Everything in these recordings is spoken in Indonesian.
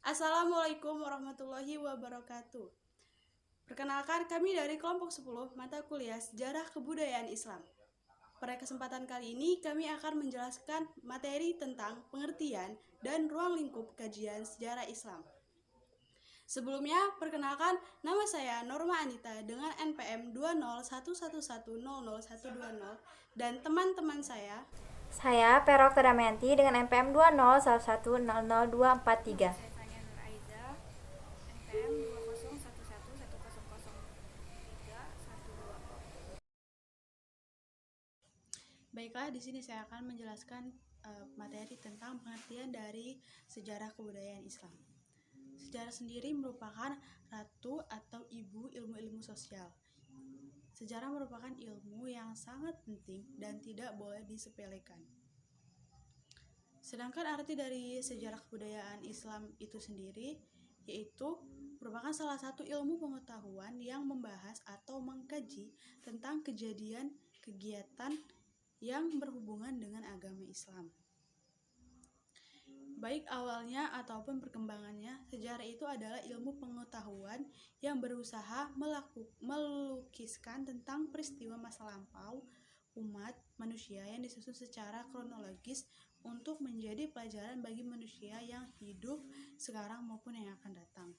Assalamualaikum warahmatullahi wabarakatuh. Perkenalkan, kami dari kelompok 10 mata kuliah Sejarah Kebudayaan Islam. Pada kesempatan kali ini, kami akan menjelaskan materi tentang pengertian dan ruang lingkup kajian sejarah Islam. Sebelumnya, perkenalkan, nama saya Norma Anita dengan NPM 20111000120 dan teman-teman Saya Perok Tadamenti dengan NPM 201100243. Saya Fania Nur Aiza, NPM 20111000312. Baiklah, di sini saya akan menjelaskan materi tentang pengertian dari sejarah kebudayaan Islam. Sejarah sendiri merupakan ratu atau ibu ilmu-ilmu sosial. Sejarah merupakan ilmu yang sangat penting dan tidak boleh disepelekan. Sedangkan arti dari sejarah kebudayaan Islam itu sendiri yaitu merupakan salah satu ilmu pengetahuan yang membahas atau mengkaji tentang kejadian, kegiatan yang berhubungan dengan agama Islam. Baik awalnya ataupun perkembangannya, sejarah itu adalah ilmu pengetahuan yang berusaha melukiskan tentang peristiwa masa lampau umat manusia yang disusun secara kronologis untuk menjadi pelajaran bagi manusia yang hidup sekarang maupun yang akan datang.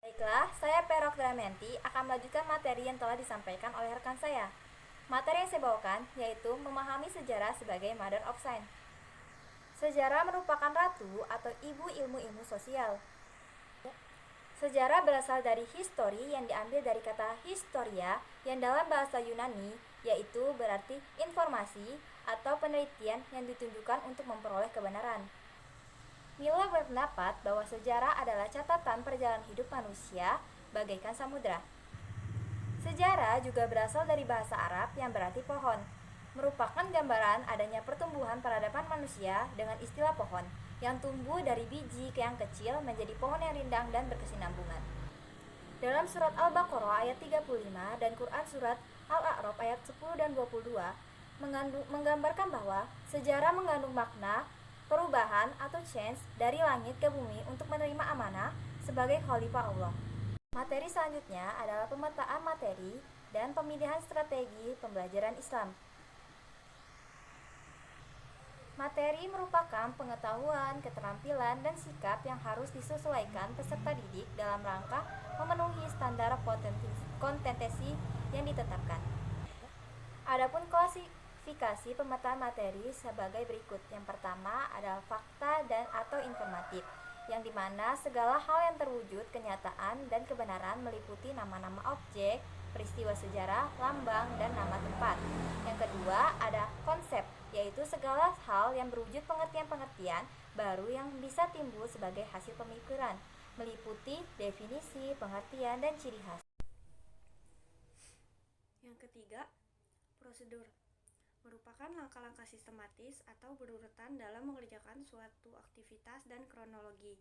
Baiklah, saya Perok Tadamenti akan melanjutkan materi yang telah disampaikan oleh rekan saya. Materi yang saya bawakan yaitu memahami sejarah sebagai Mother of Science. Sejarah merupakan ratu atau ibu ilmu-ilmu sosial. Sejarah berasal dari histori yang diambil dari kata historia yang dalam bahasa Yunani yaitu berarti informasi atau penelitian yang ditunjukkan untuk memperoleh kebenaran. Miller berpendapat bahwa sejarah adalah catatan perjalanan hidup manusia bagaikan samudra. Sejarah juga berasal dari bahasa Arab yang berarti pohon, merupakan gambaran adanya pertumbuhan peradaban manusia dengan istilah pohon, yang tumbuh dari biji yang kecil menjadi pohon yang rindang dan berkesinambungan. Dalam surat Al-Baqarah ayat 35 dan Quran surat Al-A'raf ayat 10 dan 22 menggambarkan bahwa sejarah mengandung makna perubahan atau change dari langit ke bumi untuk menerima amanah sebagai khalifah Allah. Materi selanjutnya adalah pemetaan materi dan pemilihan strategi pembelajaran Islam. Materi merupakan pengetahuan, keterampilan, dan sikap yang harus disesuaikan peserta didik dalam rangka memenuhi standar kompetensi yang ditetapkan. Adapun klasifikasi pemetaan materi sebagai berikut. Yang pertama adalah fakta dan atau informatif, yang dimana segala hal yang terwujud kenyataan dan kebenaran meliputi nama-nama objek, peristiwa sejarah, lambang, dan nama tempat. Yang kedua ada konsep, yaitu segala hal yang berwujud pengertian-pengertian baru yang bisa timbul sebagai hasil pemikiran, meliputi definisi, pengertian, dan ciri khas. Yang ketiga, prosedur merupakan langkah-langkah sistematis atau berurutan dalam mengerjakan suatu aktivitas dan kronologi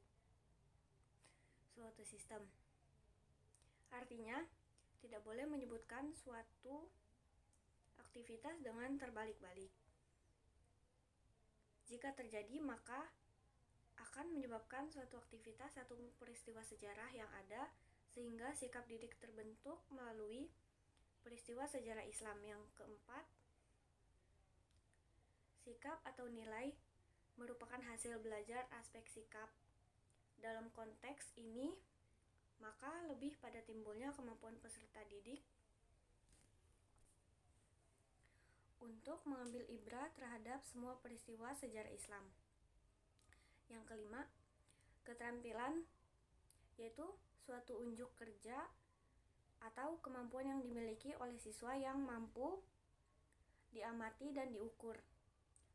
suatu sistem. Artinya, tidak boleh menyebutkan suatu aktivitas dengan terbalik-balik. Jika terjadi, maka akan menyebabkan suatu aktivitas atau peristiwa sejarah yang ada, sehingga sikap didik terbentuk melalui peristiwa sejarah Islam. Yang keempat, sikap atau nilai merupakan hasil belajar aspek sikap. Dalam konteks ini, maka lebih pada timbulnya kemampuan peserta didik untuk mengambil ibrah terhadap semua peristiwa sejarah Islam. Yang kelima, keterampilan, yaitu suatu unjuk kerja atau kemampuan yang dimiliki oleh siswa yang mampu diamati dan diukur.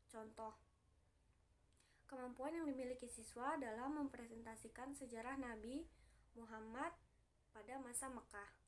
Contoh, kemampuan yang dimiliki siswa dalam mempresentasikan sejarah Nabi Muhammad pada masa Mekah.